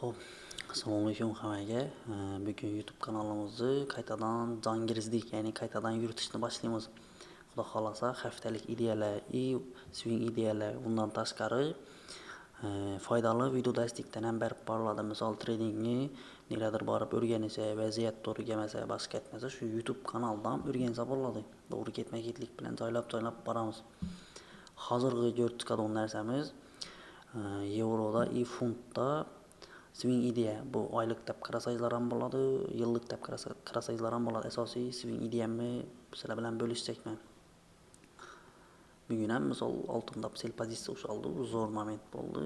Xo'p, assalomu alaykum hammaga. Bugun YouTube kanalimizni qaytadan jangirizdik, ya'ni qaytadan yuritishni boshlaymiz. Xudo xolasa haftalik ideyalar, swing ideyalar, bundan tashqari foydali video darslikdan ham berib boriladi. Misol tradingni neradir borib o'rgansa, vaziyat to'g'ri kelmasa, boshqa ketmasa shu YouTube kanaldan o'rgansa bo'ladi. To'g'ri ketma-ketlik bilan joylab boramiz. Hozirgi ko'rib chiqadigan narsamiz yevroda, funtda swing ideya. Bu oylik deb qarasangizlar ham bo'ladi, yillik deb qarasangizlar ham bo'ladi. Asosiy swing ideyamni sizlar bilan bo'lishacakman. Bugun ham misol oltinda sel pozitsiya ushaldi, zo'r moment bo'ldi.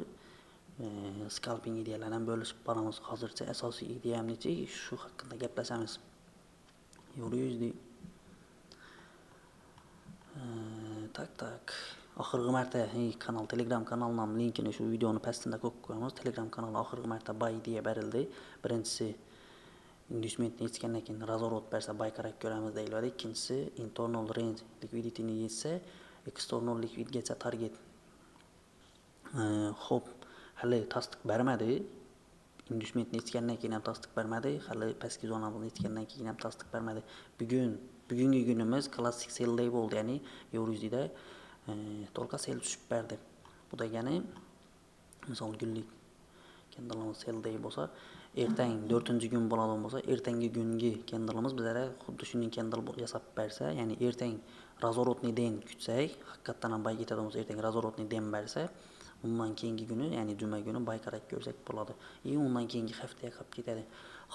Scalping ideyalarni ham bo'lishib boramiz. Hozircha asosiy ideyamni-chi shu haqida gaplashamiz. Yuriydi. Tak. Oxirgi marta kanal, Telegram kanalining linkini shu videoni pastida qo'yib qo'yamiz. Telegram kanali oxirgi marta buy deya berildi. Birinchisi inducementni yetgandan keyin razorot bersa buy kerak ko'ramiz deyiladi. Ikkinchisi internal range liquidity-ni yetsa external liquidity target. Xo'p, hali tasdiq bermadi. Inducementni yetgandan keyin ham tasdiq bermadi. Hali pastki zonani yetgandan keyin ham tasdiq bermadi. Bugungi kunimiz klassik sell day bo'ldi, ya'ni Eurozida to'liq sell tushib berdi. Bu degani misol kunlik candle'imiz sell day bo'lsa, ertang 4-kun bo'ladigan bo'lsa, ertangi kungi candle'imiz bizga xuddi shunday candle yasab bersa, ya'ni ertang razorotni den kutsak, haqiqatan ham buy ketadigan bo'lsa, ertang razorotni den bersa, undan keyingi kuni, ya'ni juma kuni buy kerak ko'rsak bo'ladi. Undan keyingi haftaga qolib ketadi.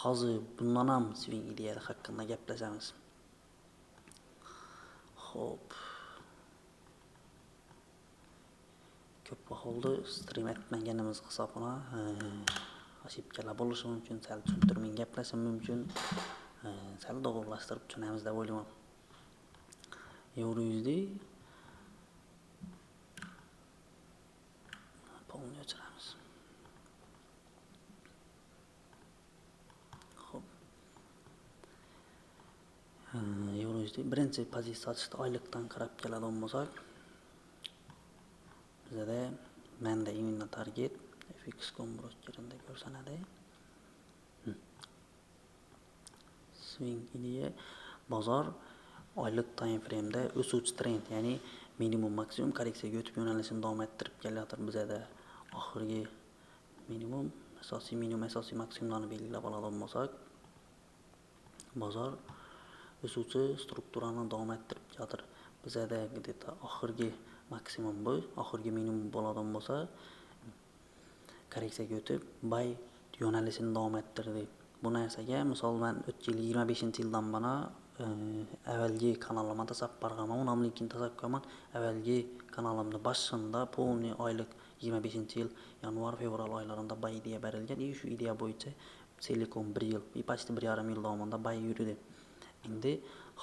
Hozir bundan ham swing ideya haqida gaplashamiz. Xo'p. Ko'p vaqtda stream etmaganimiz hisobına ошибкалар bo'lishi mumkin, sal tushuntirmay gaplashim mumkin. Sal to'g'rilashtirib tushunamiz deb o'ylayman. Eurozda polni o'chiramiz. Xo'p. Eurozda birinchi pozitsiya ochishda oylikdan qarab keladigan bo'lsak, bizda menda imенно target FX.com brokerida ko'rsanadi. Swing ideya bozor oylik time frame'da o'suvchi trend, ya'ni minimum maksimum korreksiyaga o'tib yo'nalishini davom ettirib kelayotir. Bizda oxirgi minimum, asosiy maksimumlarni belgilab oladigan bo'lsak, bozor o'suvchi strukturani davom ettirib kelayotir. Bizda где-то oxirgi maksimum bu, oxirgi minimum bo'ladigan bo'lsa, korreksiyaga o'tib buy yo'nalishini davom ettirdi. Bu narsaga misol men o'tgan 25-yildan bana avvalgi kanalimda tasab barg'aman, uni linkini tasab qo'yaman. Avvalgi kanalimda boshida polni oylik 25-yil yanvar-fevral oylarida buy ideya berilgan. Shu ideya bo'yicha Silicon 1 yil, почти 1,5 yil davomida buy yurdi. Endi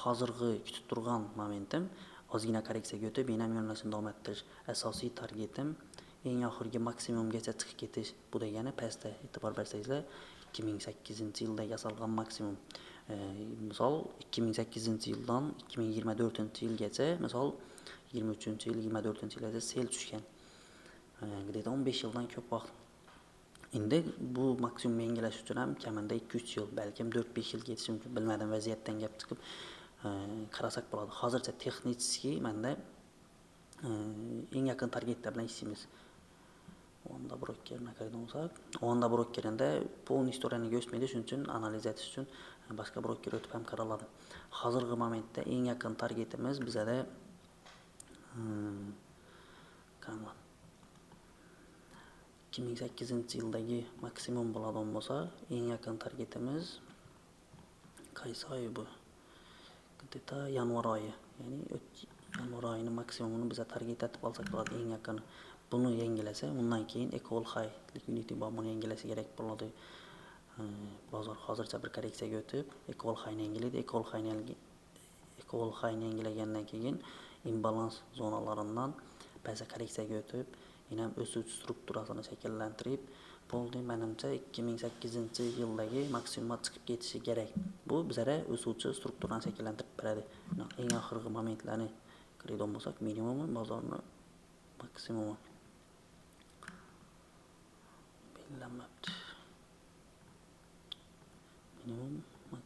hozirgi kutib turgan momentim ozgina korreksiyaga o'tib, yana yo'nalishini davom ettirish. Asosiy targetim eng oxirgi maksimumgacha chiqib ketish. Bu degani pastda e'tibor bersangizlar 2008-yilda yasalgan maksimum. Misol 2008-yildan 2024-yilgacha, misol 23-yil, 24-yilgacha sell tushgan. Где-то 15 yildan ko'p vaqt. Endi bu maksimum yangilash uchun ham kamida 2-3 yil, balkim 4-5 yil ketishi mumkin. Bilmadim, vaziyatdan gap chiqib qarasak bo'ladi. Hozircha texnik menda eng yaqin targetlar bilan ishlaymiz. Onda brokerni qaraydigan bo'lsak, onda brokerida polni istoriyani ko'rsatmaydi, shuning uchun analiz etish uchun boshqa broker o'tib ham qaraladi. Hozirgi momentda eng yaqin targetimiz bizda 2008-yildagi maksimum bo'ladigan bo'lsa, eng yaqin targetimiz qaysi oy bu? Где-то yanvar oyi, ya'ni yanvar oyining maksimumini biz target etib olsak bo'ladi, eng yaqin. Buni yangilasa, undan keyin equal high liquidity bombini yangilasa kerak bo'ladi. Bozor hozircha bir korreksiyaga o'tib, equal highni yangilaydi. Equal highni yangilagandan keyin imbalans zonalaridan pastga korreksiyaga o'tib, yana o'suvchi strukturasini shakllantirib, bo'ldi. Menimcha 2008-yildagi maksimumga chiqib ketishi kerak. Bu bizga o'suvchi strukturani shakllantirib beradi. Eng oxirgi momentlarni qaraydigan bo'lsak, minimum bozorni maksimum belgilanmabdi.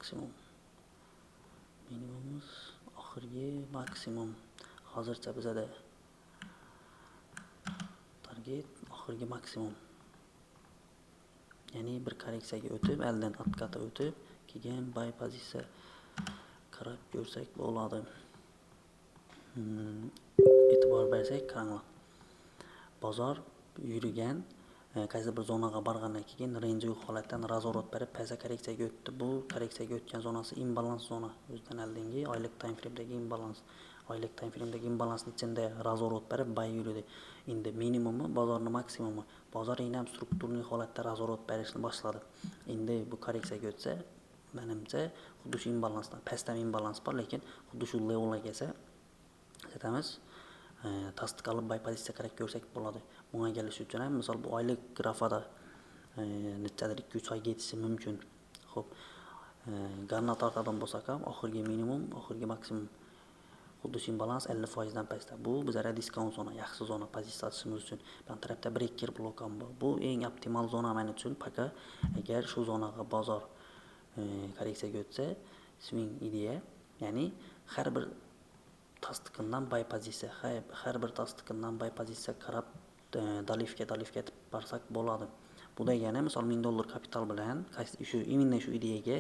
maksimum. Minimumimiz oxirgi maksimum. Hozircha bizada target oxirgi maksimum. Ya'ni bir korreksiyaga o'tib, eldan отката o'tib, keyin buy pozitsiya qarab ko'rsak bo'ladi. E'tibor bersak, qaranglar. Bozor yurgan, qaysi bir zonaga borgandan keyin range holatdan razvorot berib pastga korreksiyaga o'tdi. Bu korreksiyaga o'tgan zonasi imbalans zona. O'zidan oldingi oylik time frame'dagi imbalans. Oylik time frame'dagi imbalansning ichida razvorot berib buy yurdi. Endi minimumi, bozorning maksimumi. Bozor yana ham strukturniy holatda razvorot berishni boshladi. Endi bu korreksiyaga o'tsa, menimcha xuddi shu imbalansdan, pastdan imbalans bor, lekin xuddi shu levelga kelsa, aytamiz, tasdiq qilib buy pozitsiya qarab ko'rsak bo'ladi. Bunga kelish uchun ham misol bu oylik grafada nechadir 2-3 oyga yetishi mumkin. Xo'p, garna tortadigan bo'lsak ham oxirgi minimum, oxirgi maksimum xuddi shu imbalans 50% dan pastda. Bu bizga diskount zona, yaxshi zona pozitsiya tutishimiz uchun. Bu tarafda breaker blok ham bor. Bu eng optimal zona men uchun. Faqat agar shu zonaga bozor korreksiyaga o'tsa, swing ideya, ya'ni har bir tasdiqindan buy pozitsiya, har bir tasdiqindan buy pozitsiya qarab dalifga etib borsak bo'ladi. Bu degani misol $1000 kapital bilan shu именно shu ideyaga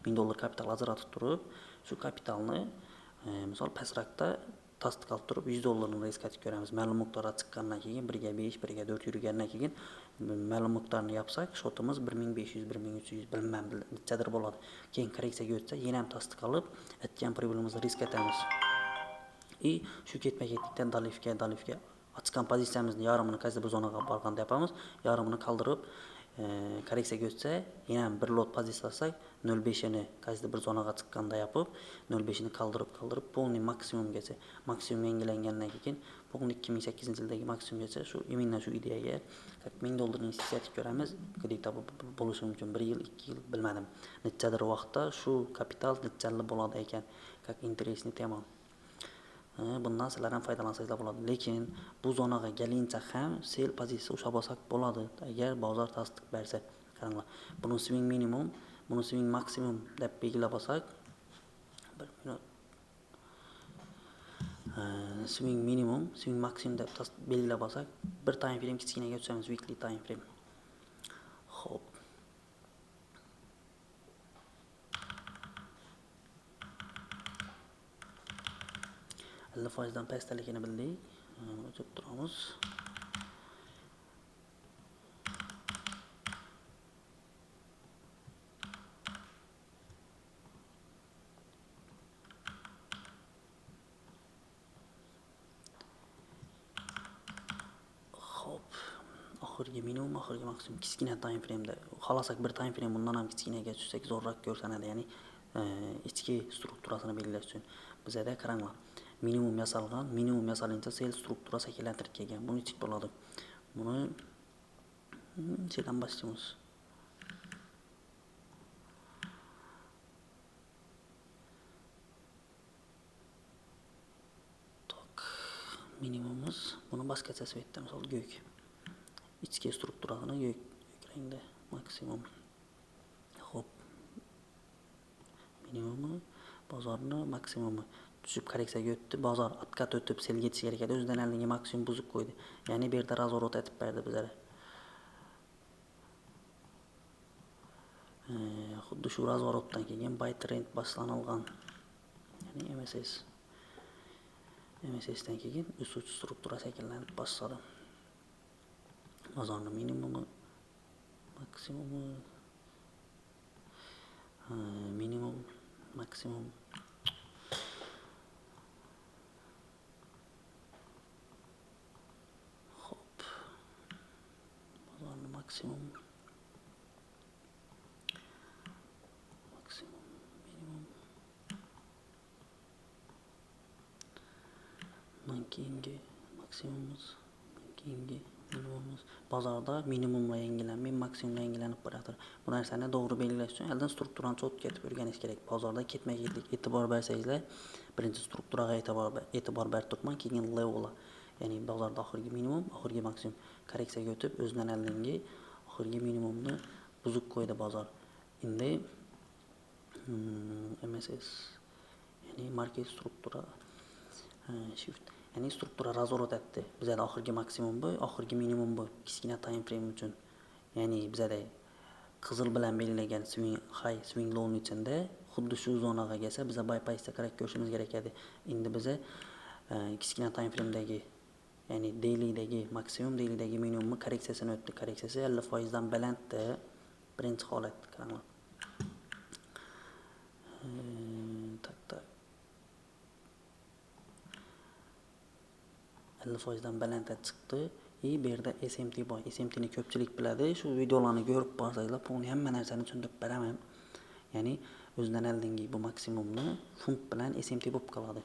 $1000 kapital ajratib turib, shu kapitalni misol pastroqda tasdiq qilib turib $100 ni risk etib ko'ramiz. Ma'lum miqdorga chiqqandan keyin 1 ga 5, 1 ga 4 yurgandan keyin ma'lum miqdorni yapsak, shotimiz 1500, 1300 bilmem nechadir bo'ladi. Keyin korreksiyaga o'tsa, yana ham tasdiq qilib, aytgan privilimizni risk etamiz. Shu ketma-ketlikdan dalifga ochgan pozitsiyamizni yarmini qaysi bir zonaga borganda yapamiz, yarmini qoldirib, korreksiyaga o'tsa, yana ham bir lot pozitsiya olsak, 0.5 ni qaysi bir zonaga chiqqanda yapib, 0.5 ni qoldirib, polni maksimumgacha, maksimum yangilangandan keyin, polni 2008-yildagi maksimumgacha shu именно shu ideyaga $1000 investitsiya etib ko'ramiz. Kredit bo'lishi mumkin 1 yil, 2 yil, bilmadim. Nechadir vaqtda shu kapital nechanli bo'ladi ekan, как интересный tema. Bundan sizlar ham foydalansanglar bo'ladi. Lekin bu zonaga kelincha ham sell pozitsiya ushlab olsak bo'ladi. Agar bozor tasdiq bersa, qaranglar. Buni swing minimum, buni swing maksimum deb belgilab olsak, 1 minut. Swing minimum, swing maksimum deb belgilab olsak, bir time frame kichkinaga tushamiz, weekly time frame. Xo'p. %50'dan pastaligini bildik. O'tib turamiz. Xo'p. Oxirgi minimum, oxirgi maksimum kichkina time frame'da. Xolasak bir time frame bundan ham kichkinaga tushsak zo'rroq ko'rsanadi, ya'ni ichki strukturasini belgilash uchun. Bizda qaranglar. Minimum yasalgan, minimum yasalincha sell struktura shakllantirib kelgan. Buni ichib bo'ladi. Buni şeyden başlayalım. Tak, minimumumuz. Bunu başqacha svetda, misol gök. İchki strukturasini gök rangda maksimum. Xo'p. Minimumi, bozorni maksimumi. Tushib korreksiyaga o'tdi, bozor откат o'tib selga yetishi kerak edi, o'zidan oldingi maksimum buzib qo'ydi. Ya'ni bu yerda razvorot etib berdi bizga. Xuddi shu razvorotdan keyin buy trend boshlanilgan. Ya'ni MSS'dan keyin o'suvchi struktura shakllanib boshladi. Bozorning minimumi, maksimumi, minimum, maksimum. Hop. Bozorning maksimum, minimum. Keyingi maksimumimiz, keyingi minimumimiz. Bozorda minimumla yangilanmay, maksimumla yangilanib boradir. Bu narsani to'g'ri belgilash uchun eldan strukturani cho'tga etib o'rganish kerak. Bozorda ketma-ketlik e'tibor bersangizlar, birinchi strukturaga e'tibor berib turibman, keyin levelga. Ya'ni bozorda oxirgi minimum, oxirgi maksimum korreksiyaga o'tib, o'zidan oldingi oxirgi minimumni buzib qo'ydi bozor. Endi MSS ya'ni markaz struktura shift ya'ni struktura razvorot etdi. Bizada oxirgi maksimum bu, oxirgi minimum bu. Kichkina time frame uchun. Ya'ni bizada qizil bilan belgilangan swing high, swing low ichida xuddi shu zonaga kelsa, biz bypassda qarab ko'rishimiz kerak edi. Endi biz kichkina time frame'dagi ya'ni daily'dagi maksimum, daily'dagi minimumni korreksiyasini o'tdi. Korreksiyasi 50% dan balanddi. Birinchi holat qaranglar. Tak. 50% dan balandga chiqdi. Bu yerda SMT bor. SMT ni ko'pchilik biladi. Shu videolarni ko'rib borsanglar, buni hamma narsani tushuntirib beraman. Ya'ni o'zidan oldingi bu maksimumni funt bilan SMT bo'lib qoladi.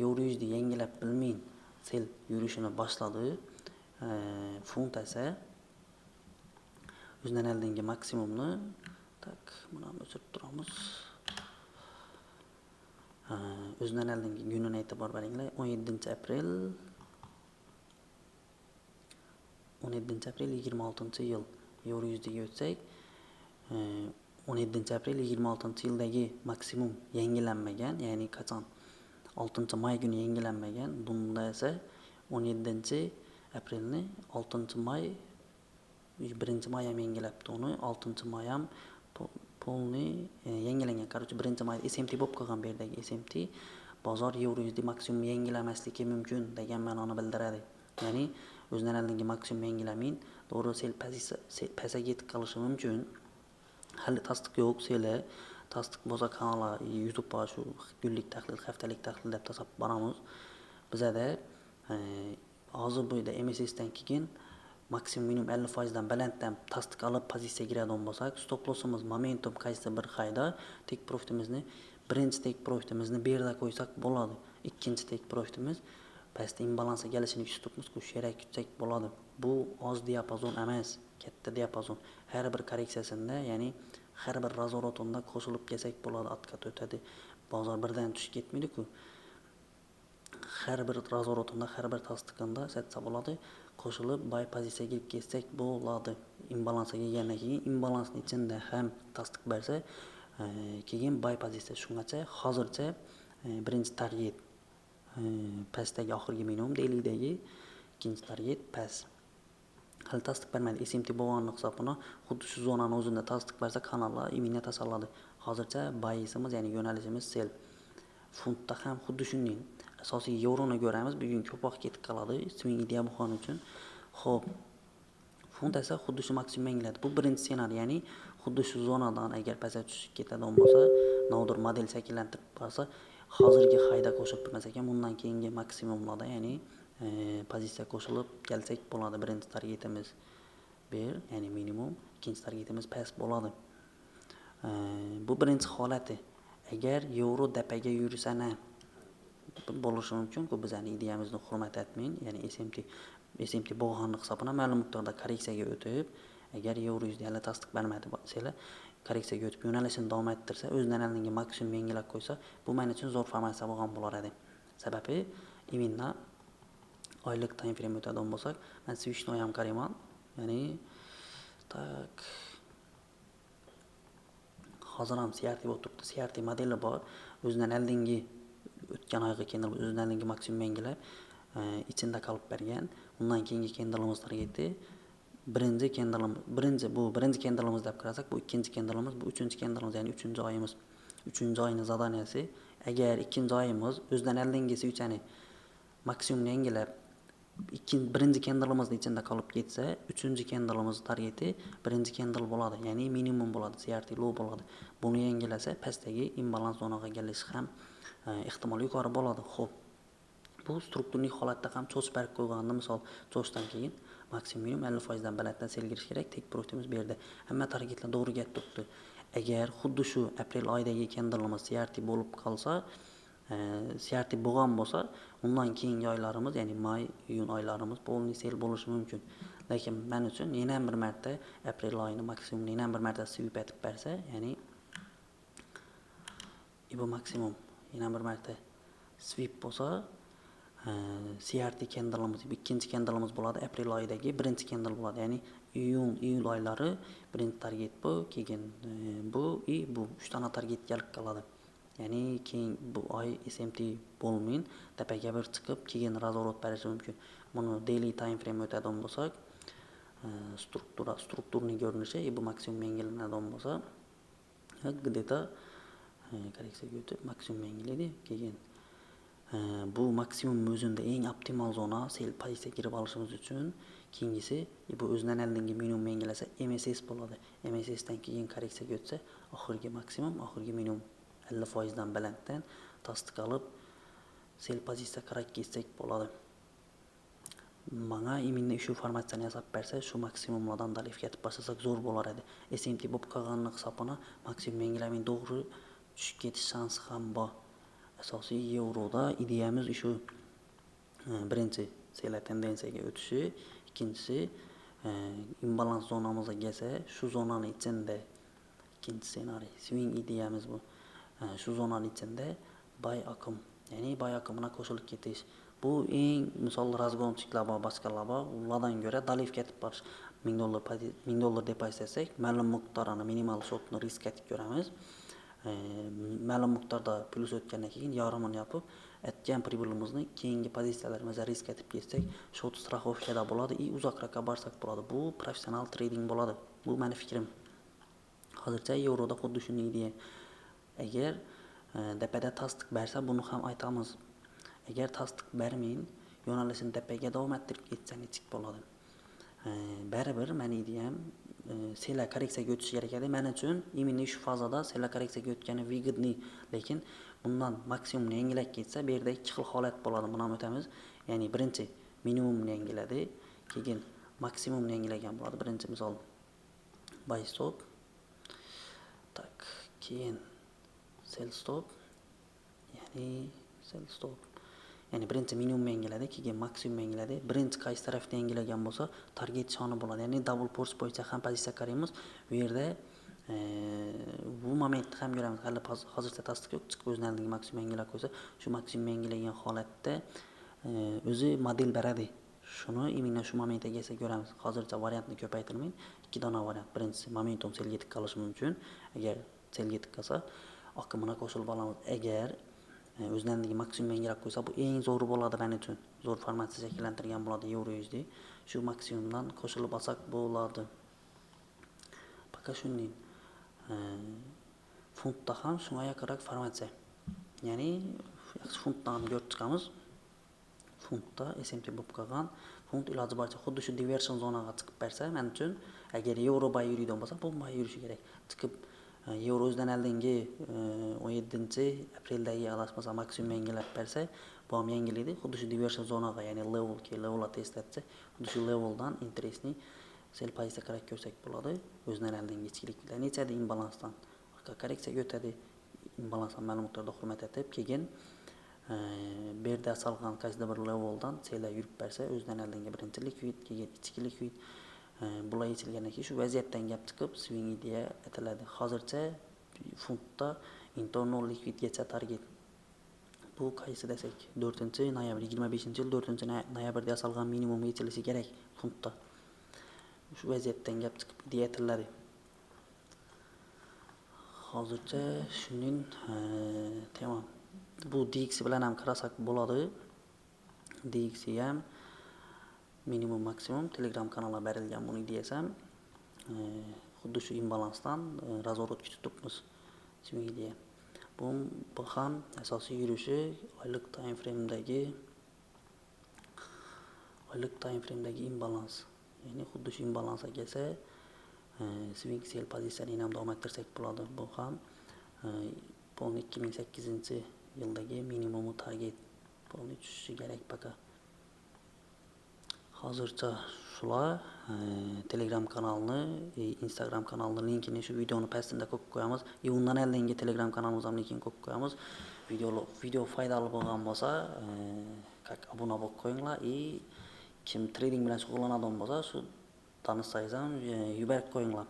Euro yuzda yangilab bilmayin, sel yurishini boshladi. Funt esa o'zidan oldingi maksimumni buni ham o'chirib turamiz. O'zidan oldingi kunini e'tibor beringlar. 17-aprel 26-yil euro yuzdaga o'tsak, 17-aprel 26-yildagi maksimum yangilanmagan, ya'ni qachon 6-may kuni yangilanmagan. Bunda esa 17-aprelni 6-may 1-may ham yangilabdi uni, 6-may ham polni yangilangan. Короче, 1-may SMT bo'lib qolgan bu yerdagi SMT bozor euro yuzda maksimum yangilamasligi mumkin degan ma'noni bildiradi. Ya'ni o'zidan oldingi maksimum yangilamin, to'g'ri sel pastga ketib qolishi mumkin. Hali tasdiq yo'q seli. Tasdiq bo'lsa kanallar YouTube'ga shu kunlik tahlil, haftalik tahlil deb tasab boramiz. Bizada hozir bu yerda MSS dan keyin maksimum minimum 50% dan balanddan tasdiq olib pozitsiyaga kiradigan bo'lsak, stop lossimiz momentum qaysi bir hayda take profitimizni, birinchi take profitimizni bu yerda qo'ysak bo'ladi. Ikkinchi take profitimiz pastda imbalansga kelishini kutibmiz, shu yerga kutsak bo'ladi. Bu oz diapazon emas, katta diapazon. Har bir korreksiyasida, ya'ni har bir razvorotunda qo'shilib kelsak bo'ladi, atkat o'tadi. Bozor birdan tushib ketmaydi-ku. Har bir razvorotunda, har bir tasdiqında satsa bo'ladi, qo'shilib buy pozitsiyaga kirib ketsak bo'ladi. Imbalansga kelgandan keyin imbalansning ichida ham tasdiq bersa, keyin buy pozitsiya shungacha hozircha birinchi target pastdagi oxirgi minimum, daily'dagi ikkinchi target past. Hali tasdiq bermadi. SMT bo'lgan hisobini xuddi shu zonani o'zida tasdiq bersa, kanallar iminga tasalladi. Hozircha buy'imiz, ya'ni yo'nalishimiz sel. Funtda ham xuddi shunday. Asosiy yevroni ko'ramiz. Bugun ko'proq ketib qoladi swing idea bo'lgani uchun. Xo'p. Funt esa xuddi shu maksimum yangiladi. Bu birinchi ssenariy, ya'ni xuddi shu zonadan agar pastga tushib ketadigan bo'lsa, nodir model shakllantirib borsa, hozirgi hayda qo'shib turmas ekan, bundan keyingi maksimumlarda, ya'ni pozitsiya qo'shilib kelsak bo'ladi. Birinchi targetimiz 1, ya'ni minimum, ikkinchi targetimiz past bo'ladi. Bu birinchi holati. Agar euro dapaga yursana bo'lishi mumkin-ku, bizning ideyamizni hurmat etmang, ya'ni SMT bo'lganlik hisobına ma'lum miqdorda korreksiyaga o'tib, agar euro yuzda hali tasdiq bermadi bo'lsa, korreksiyaga o'tib yo'nalishini davom ettirsa, o'zidan oldingi maksimum yangilab qo'ysa, bu men uchun zo'r formatsiya bo'lgan bo'lar edi. Sababi iminna oylik time frame o'tadigan bo'lsak, men switchni ham qarayman. Ya'ni hozir ham CRT bo'lib turibdi. CRT modeli bor. O'zidan oldingi o'tgan oyga candle o'zidan oldingi maksimum yangilab, ichida qolib bergan. Undan keyingi candle'imiz targeti birinchi candle'imiz deb qarasak, bu ikkinchi candle'imiz, bu uchinchi candle'imiz, ya'ni 3-oyimiz. 3-oyning zadaniyasi, agar ikkinchi oyimiz o'zidan oldingisi uchani maksimumni yangilab, birinchi candle'imizning ichida qolib ketsa, uchinchi candle'imiz targeti birinchi candle bo'ladi, ya'ni minimum bo'ladi, CRT low bo'ladi. Buni yangilasa, pastdagi imbalans zonaga kelishi ham ehtimol yuqori bo'ladi. Xo'p. Bu strukturnik holatda ham cho'ch berib qo'yganda, misol cho'chdan keyin maksimum minimum 50% dan balanddan sel kirish kerak, take profitimiz bu yerda. Hamma targetlar to'g'ri kelib turibdi. Agar xuddi shu aprel oyidagi candle'imiz CRT bo'lib qolsa, CRT bo'lgan bo'lsa, undan keyingi oylarimiz, ya'ni may, iyun oylarimiz polni sel bo'lishi mumkin. Lekin men uchun yana bir marta aprel oyini maksimumni yana bir marta sweep etib bersa, ya'ni bu maksimum yana bir marta sweep bo'lsa, CRT candle'ımız, ikinci candle'ımız bo'ladi. Aprel oyidagi birinchi candle bo'ladi. Ya'ni iyul oylari birinchi target bu, keyin bu bu 3 dona targetga olib qoladi. Ya'ni keyin bu oy SMT bo'lmayin, tepaga bir chiqib, keyin razvorot berishi mumkin. Buni daily time frame o'tadigan bo'lsak, strukturniy ko'rinishi bu maksimum yangilanadigan bo'lsa, где-то korreksiyaga o'tib maksimum yangilaydi. Keyin bu maksimum o'zida eng optimal zona sell pozitsiyaga kirib olishimiz uchun keyingisi bu o'zidan oldingi minimum yangilasa MSS bo'ladi. MSS dan keyin korreksiyaga o'tsa oxirgi maksimum, oxirgi minimum 50% dan balanddan tasdiq olib sell pozitsiya qarab ketsak bo'ladi. Bana imminni shu formatsiyani yasab bersa, shu maksimumlardan dalif yetib başlasak zo'r bo'lar edi. SMT bo'lib qolganini hisobini maksimum yangilamay to'g'ri tushib ketish shansi ham bor. Asosiy yevroda ideyamiz shu birinchi sell tendensiyaga o'tishi, ikkinchisi imbalans zonamizga kelsa, shu zonani ichida ikkinchi ssenariy swing ideyamiz bu. Shu zonaning ichida buy oqim, ya'ni buy oqimına qo'shilib ketish. Bu eng misol razgonchiklar bor, boshqalar bor. Ulardan ko'ra dalif ketib borish. $1000 depozit etsak, ma'lum miqdorini minimal shortni risk etib ko'ramiz. Ma'lum miqdorda plus o'tgandan keyin yarımini yapib, aytgan pribilimizni keyingi pozitsiyalarimizga risk etib ketsak, short strafovkada bo'ladi, uzoqroqqa borsak bo'ladi. Bu professional trading bo'ladi. Bu meni fikrim. Hozircha yevroda xuddi shunday ideya. Agar tepada tasdiq bersa, buni ham aytamiz. Agar tasdiq bermayin, yo'nalishini tepaga davom ettirib ketsa nechik bo'ladi. Baribir meni ideyam sella korreksiyaga o'tish kerak edi. Men uchun imminni shu fazada sella korreksiyaga o'tgani выгодный, lekin bundan maksimumni yangilab ketsa, bu yerda ikki xil holat bo'ladi. Buni ham o'tamiz. Ya'ni birinchi minimumni yangiladi, keyin maksimumni yangilagan bo'ladi. Birinchi misol buy stop. Tak, keyin sell stop. Ya'ni sell stop. Ya'ni birinchi minimum yangiladi, keyin maksimum yangiladi. Birinchi qaysi tarafda yangilagan bo'lsa, target soni bo'ladi. Ya'ni double force bo'yicha ham pozitsiya qaraymiz. Bu yerda bu momentni ham ko'ramiz. Hali hozircha tasdiq yo'q. Chiqib o'zining oldingi maksimum yangilab qo'ysa, shu maksimum yangilagan holatda o'zi model beradi. Shuni imminni shu momentga kelsa ko'ramiz. Hozircha variantni ko'paytirmang. Ikki dona variant. Birinchisi momentum sell yetib qolishi mumkin. Agar sell yetib qolsa, oqimini qo'shilib olamiz. Agar o'zidan maksimum yangilab qo'ysa, bu eng zo'ri bo'ladi men uchun. Zo'r formatsiya shakllantirgan bo'ladi euro yuzda. Shu maksimumdan qo'shilib olsak bo'ladi. Пока shunday. Funtda ham shunga yaqinroq formatsiya. Ya'ni funtdan ham ko'rib chiqamiz. Funtda SMT bo'lib qolgan. Funt iloji boricha xuddi shu diversion zonaga chiqib bersa, men uchun agar euro buy yuradigan bo'lsa, bu buy yurishi kerak. Chiqib euro o'zidan oldingi 17-apreldagi adashmasa maksimum yangilab bersa, bu ham yangilaydi. Xuddi shu diversion zonaga, ya'ni levelga test etsa, xuddi shu leveldan interesni sell pozitsiya qarab ko'rsak bo'ladi. O'zidan oldingi ichkiliklar nechada imbalansdan korreksiyaga o'tadi. Imbalansdan ma'lum miqdorda hurmat etib, keyin bu yerda asalgan qaysidir bir leveldan sell yurib bersa, o'zidan oldingi birinchi likvid, keyin ichki likvid bular yechilgandan keyin shu vaziyatdan gap chiqib swing ideya aytiladi. Hozircha funtda internal liquidgacha target. Bu qaysi desak, 4-noyabr 25-yil 4-noyabrda yasalgan minimum yechilishi kerak funtda. Shu vaziyatdan gap chiqib ideya aytiladi. Hozircha shuning tamam. Bu DX bilan ham qarasak bo'ladi. DX ham minimum maksimum Telegram kanalga berilgan buni deyasam, xuddi shu imbalansdan razvorotga tutibmiz. Swing ideya. Bu ham asosiy yurishi oylik time frame'dagi imbalans. Ya'ni xuddi shu imbalansga kelsa, swing sell pozitsiyani ham davom ettirsak bo'ladi. Bu ham 2008-yildagi minimum target polni tushishi kerak paka. Hozircha shular. Telegram kanalini, Instagram kanalini linkini shu videoni pastida qo'yib qo'yamiz. Undan oldingi Telegram kanalimiz ham linkini qo'yib qo'yamiz. Video foydali bo'lgan bo'lsa, obuna bo'lib qo'yinglar. Kim trading bilan shug'ullanadigan bo'lsa, shu tanishsangiz ham yuborib qo'yinglar.